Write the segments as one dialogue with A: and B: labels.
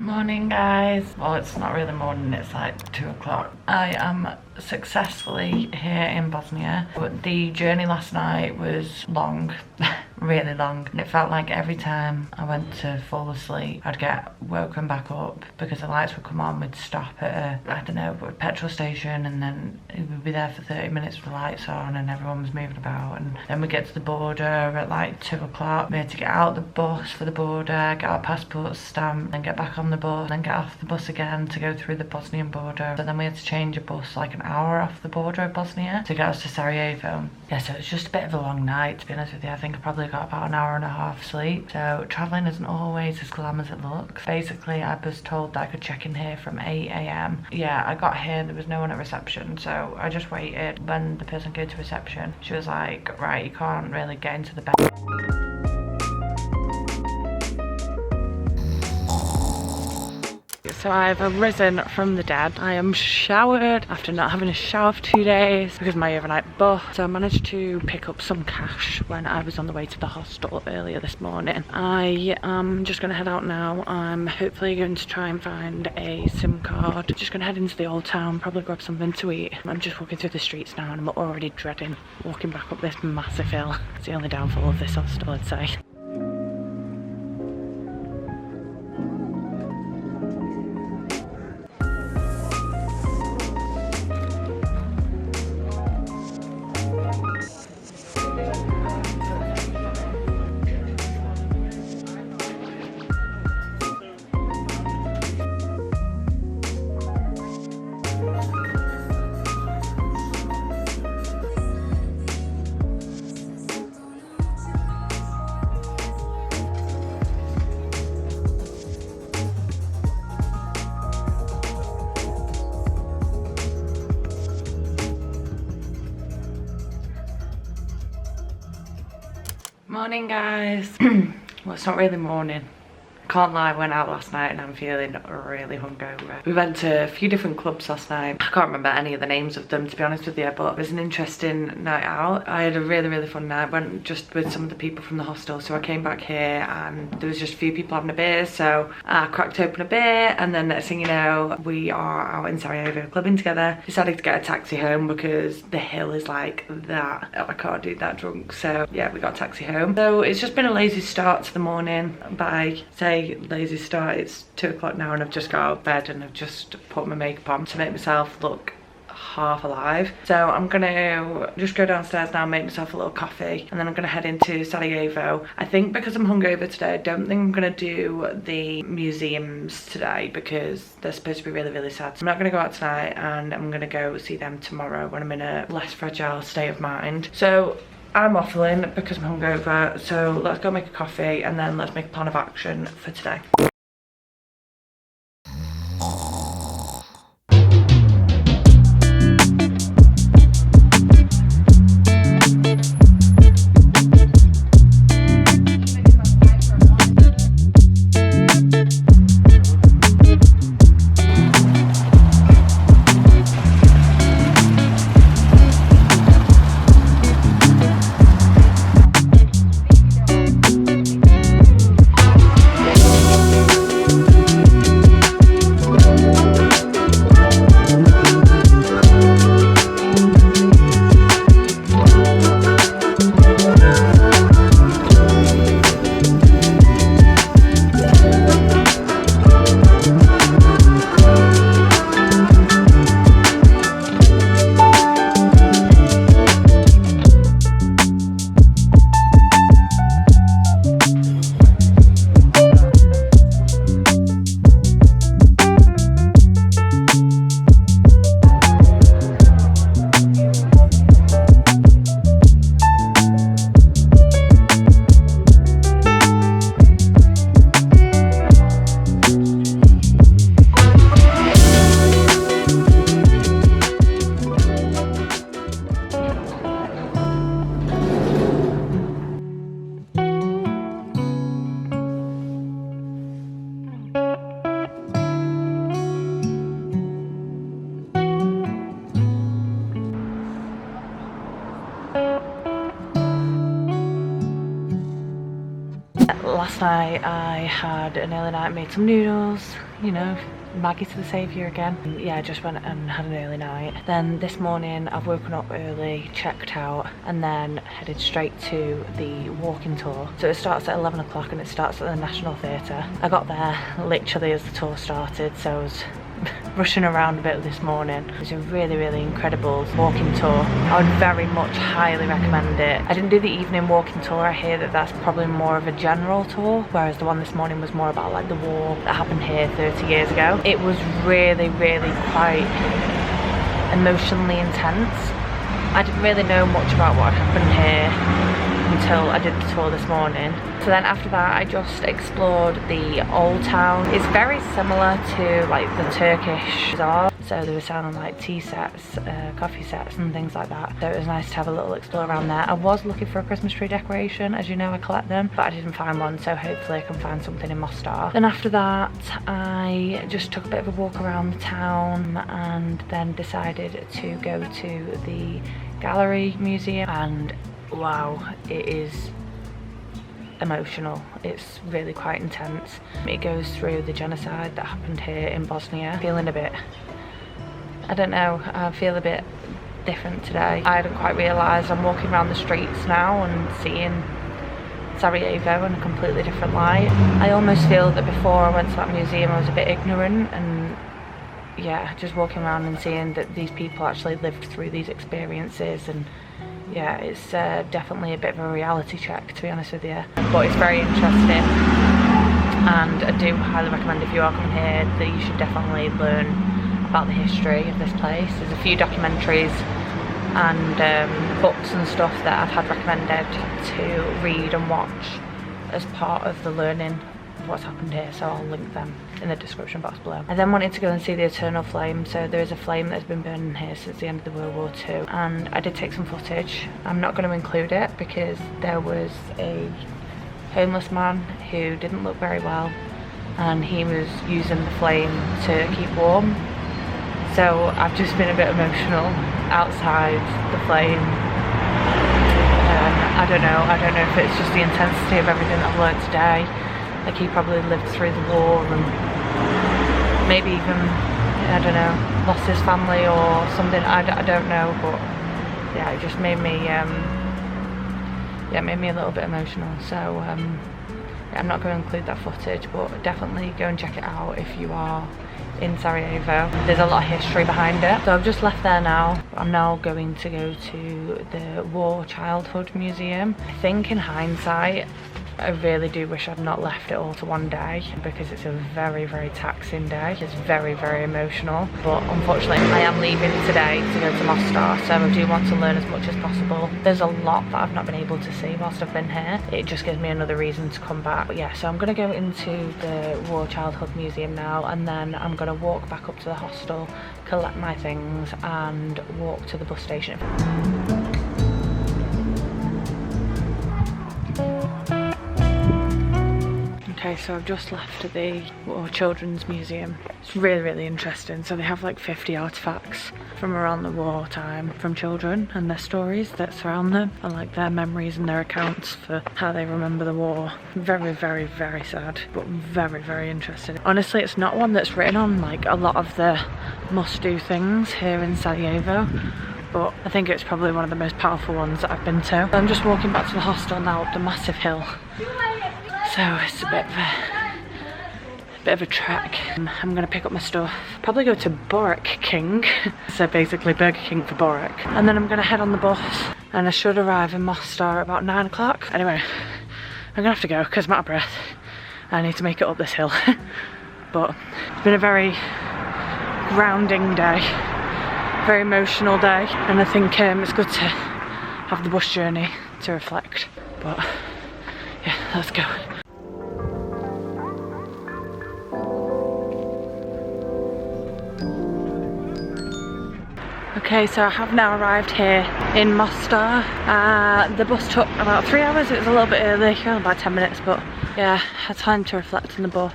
A: Morning guys. Well, it's not really morning, it's like 2 o'clock. I am successfully here in Bosnia, but the journey last night was long, really long, and it felt like every time I went to fall asleep I'd get woken back up because the lights would come on. We'd stop at a petrol station, and then we'd be there for 30 minutes with the lights on and everyone was moving about, and then we get to the border at like 2 o'clock. We had to get out the bus for the border, get our passports stamped, and get back on the bus, and then get off the bus again to go through the Bosnian border. So then we had to change a bus like an hour off the border of Bosnia to get us to Sarajevo. Yeah, so it's just a bit of a long night, to be honest with you. I think I probably got about an hour and a half sleep. So travelling isn't always as glam as it looks. Basically, I was told that I could check in here from 8 AM. Yeah, I got here, there was no one at reception, so I just waited. When the person came to reception, she was like, right, you can't really get into the bed. So I've arisen from the dead. I am showered after not having a shower for 2 days because of my overnight bus. So I managed to pick up some cash when I was on the way to the hostel earlier this morning. I am just going to head out now. I'm hopefully going to try and find a SIM card. Just going to head into the old town, probably grab something to eat. I'm just walking through the streets now and I'm already dreading walking back up this massive hill. It's the only downfall of this hostel, I'd say. Morning guys. Well, it's not really morning. Can't lie, I went out last night and I'm feeling really hungover. We went to a few different clubs last night. I can't remember any of the names of them, to be honest with you, but it was an interesting night out. I had a really fun night. Went just with some of the people from the hostel, so I came back here and there was just a few people having a beer, so I cracked open a beer, and then next thing you know, we are out in Sarajevo clubbing together. Decided to get a taxi home because the hill is like that. I can't do that drunk, so yeah, we got a taxi home. So it's just been a lazy start to the morning, but I say lazy start, it's 2 o'clock now and I've just got out of bed and I've just put my makeup on to make myself look half alive. So I'm gonna just go downstairs now, make myself a little coffee, and then I'm gonna head into Sarajevo. I think because I'm hungover today, I don't think I'm gonna do the museums today because they're supposed to be really sad. So I'm not gonna go out tonight and I'm gonna go see them tomorrow when I'm in a less fragile state of mind. So I'm waffling because I'm hungover, so let's go make a coffee and then let's make a plan of action for today. Last night I had an early night, made some noodles, you know, Maggie to the saviour again. Yeah, I just went and had an early night. Then this morning I've woken up early, checked out, and then headed straight to the walking tour. So it starts at 11 o'clock and it starts at the National Theatre. I got there literally as the tour started, so I was rushing around a bit this morning. It was a really incredible walking tour. I would very much highly recommend it. I didn't do the evening walking tour. I hear that that's probably more of a general tour, whereas the one this morning was more about like the war that happened here 30 years ago. It was really quite emotionally intense. I didn't really know much about what had happened here until I did the tour this morning. So then after that I just explored the old town. It's very similar to like the Turkish bazaar. So they were selling like tea sets, coffee sets and things like that. So it was nice to have a little explore around there. I was looking for a Christmas tree decoration, as you know I collect them, but I didn't find one, so hopefully I can find something in Mostar. Then after that I just took a bit of a walk around the town and then decided to go to the gallery museum, and wow, it is emotional. It's really quite intense. It goes through the genocide that happened here in Bosnia. Feeling a bit, I don't know, I feel a bit different today. I hadn't quite realised I'm walking around the streets now and seeing Sarajevo in a completely different light. I almost feel that before I went to that museum I was a bit ignorant, and yeah, just walking around and seeing that these people actually lived through these experiences, and yeah, it's definitely a bit of a reality check, to be honest with you. But it's very interesting, and I do highly recommend if you are coming here that you should definitely learn about the history of this place. There's a few documentaries and books and stuff that I've had recommended to read and watch as part of the learning of what's happened here, so I'll link them in the description box below. I then wanted to go and see the Eternal Flame. So there is a flame that's been burning here since the end of the World War II, and I did take some footage. I'm not going to include it because there was a homeless man who didn't look very well, and he was using the flame to keep warm. So I've just been a bit emotional outside the flame. I don't know if it's just the intensity of everything I've learned today. Like, he probably lived through the war and maybe even, I don't know, lost his family or something. I don't know, but yeah, it just made me made me a little bit emotional. So yeah, I'm not going to include that footage, but definitely go and check it out if you are in Sarajevo. There's a lot of history behind it. So I've just left there now. I'm now going to go to the War Childhood Museum. I think in hindsight I really do wish I'd not left it all to one day, because it's a very taxing day. It's very emotional, but unfortunately I am leaving today to go to Mostar, so I do want to learn as much as possible. There's a lot that I've not been able to see whilst I've been here. It just gives me another reason to come back. But yeah, so I'm going to go into the War Childhood Museum now, and then I'm going to walk back up to the hostel, collect my things and walk to the bus station. Okay, so I've just left the War Children's Museum. It's really interesting. So they have like 50 artifacts from around the war time from children and their stories that surround them, and like their memories and their accounts for how they remember the war. Very sad, but very interesting. Honestly, it's not one that's written on like a lot of the must-do things here in Sarajevo, but I think it's probably one of the most powerful ones that I've been to. I'm just walking back to the hostel now up the massive hill. So it's a bit of a trek. I'm gonna pick up my stuff, probably go to Borek King, so basically Burger King for Borek, and then I'm gonna head on the bus, and I should arrive in Mostar about 9 o'clock. Anyway, I'm gonna have to go because I'm out of breath. I need to make it up this hill. But it's been a very grounding day, very emotional day, and I think it's good to have the bus journey to reflect. But yeah, let's go. Okay, so I have now arrived here in Mostar. The bus took about 3 hours. It was a little bit early, only about 10 minutes, but yeah, had time to reflect on the bus.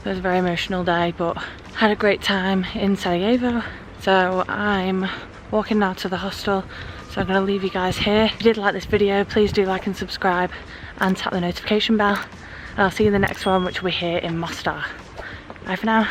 A: It was a very emotional day, but had a great time in Sarajevo. So I'm walking now to the hostel. So I'm going to leave you guys here. If you did like this video, please do like and subscribe and tap the notification bell. And I'll see you in the next one, which will be here in Mostar. Bye for now.